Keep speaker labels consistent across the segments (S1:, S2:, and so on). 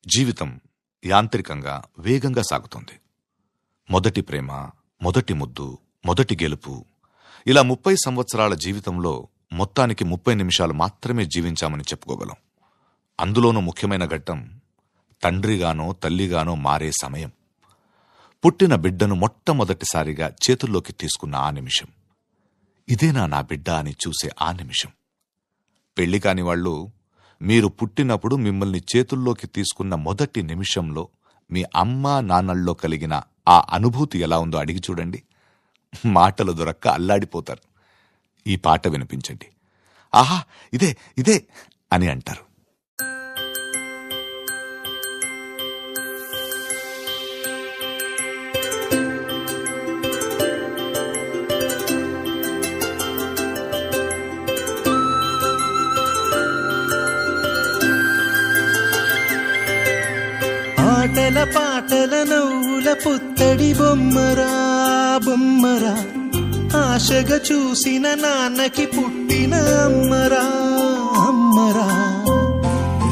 S1: జీవితం యాంత్రికంగా వేగంగా సాగుతుంది. మొదటి ప్రేమ, మొదటి ముద్దు, మొదటి గెలుపు, ఇలా 30 సంవత్సరాల జీవితంలో మొత్తానికి 30 నిమిషాలు మాత్రమే జీవించామని చెప్పుకోగలం. అందులోనూ ముఖ్యమైన ఘట్టం తండ్రిగానో తల్లిగానో మారే సమయం. పుట్టిన బిడ్డను మొట్టమొదటిసారిగా చేతుల్లోకి తీసుకున్న ఆ నిమిషం, ఇదేనా నా బిడ్డ అని చూసే ఆ నిమిషం. పెళ్లి కాని వాళ్ళు మీరు పుట్టినప్పుడు మిమ్మల్ని చేతుల్లోకి తీసుకున్న మొదటి నిమిషంలో మీ అమ్మా నాన్నల్లో కలిగిన ఆ అనుభూతి ఎలా ఉందో అడిగి చూడండి. మాటలు దొరక్క అల్లాడిపోతారు. ఈ పాట వినిపించండి. ఆహా, ఇదే ఇదే అని అంటారు.
S2: ఆటల పాటల నవ్వుల పుత్తడి బొమ్మరా బొమ్మరా, ఆశగా చూసిన నాన్నకి పుట్టిన అమ్మరా అమ్మరా.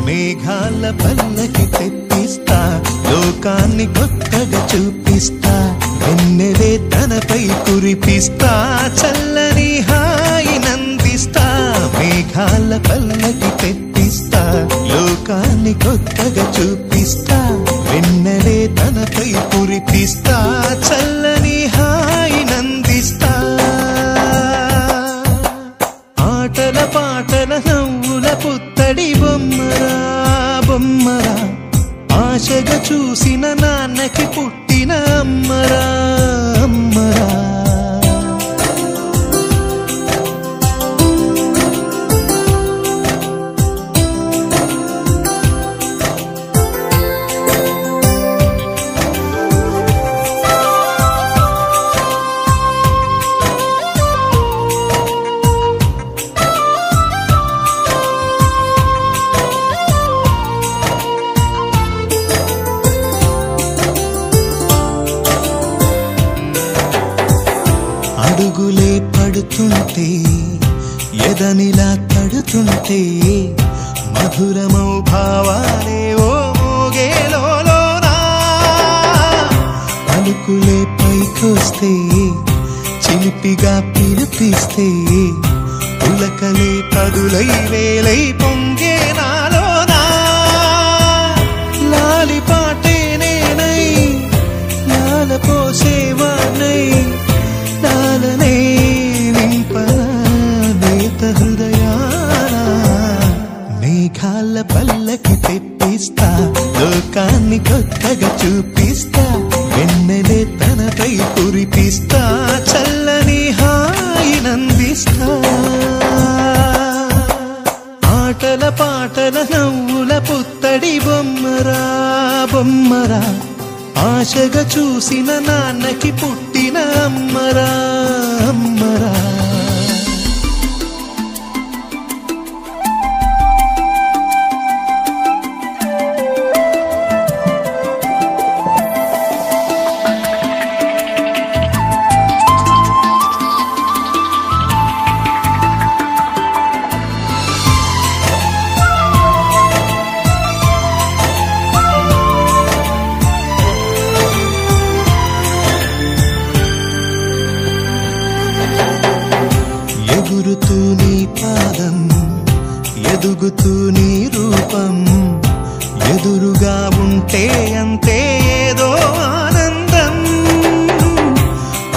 S2: మేఘాల పల్లకి తెప్పిస్తా, లోకాన్ని కొత్తగా చూపిస్తా, వెన్నెలే తనపై కురిపిస్తా, చల్లని హాయి నందిస్తా. మేఘాల పల్లకి తెప్పిస్తా, లోకాన్ని కొత్తగా చూపిస్తా, వెన్నెలే తనపై కురిపిస్తా, చల్లని హాయి నందిస్తా. ఆటల పాటల నవ్వుల పుత్తడి బొమ్మరా బొమ్మరా, ఆశగా చూసిన నాన్నకి పుట్టిన అమ్మరా అమ్మరా. అడుగులే పడుతుంటే, ఎదనిలా తడుతుంటే, మధురమౌ భావాలే ఓ మోగేలోనా. పలుకులే పైకొస్తే, చిలిపిగా పిలిపిస్తే, పులకలే పదులై వేలై పొంగే నాలోనా. లాలి పాటే నేనై లాల పోసేవాణ్ణై, లాలనే నింపనేత హృదయాన. మేఘాల పల్లకి తెప్పిస్తా, లోకాన్ని కొత్తగా చూపిస్తా, వెన్నెలే తనపై కురిపిస్తా, చల్లని హాయి నందిస్తా. ఆటల పాటల నవ్వుల పుత్తడి బొమ్మరా బొమ్మరా, ఆశగా చూసిన నాన్నకి పుట్టిన అమ్మరా అమ్మరా. ఎగురుతూ నీ పాదం, ఎదుగుతూ నీ రూపం, ఎదురుగా ఉంటే అంతే ఏదో ఆనందం.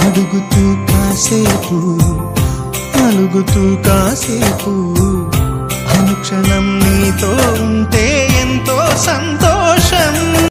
S2: అడుగుతూ కాసేపు, అలుగుతూ కాసేపు,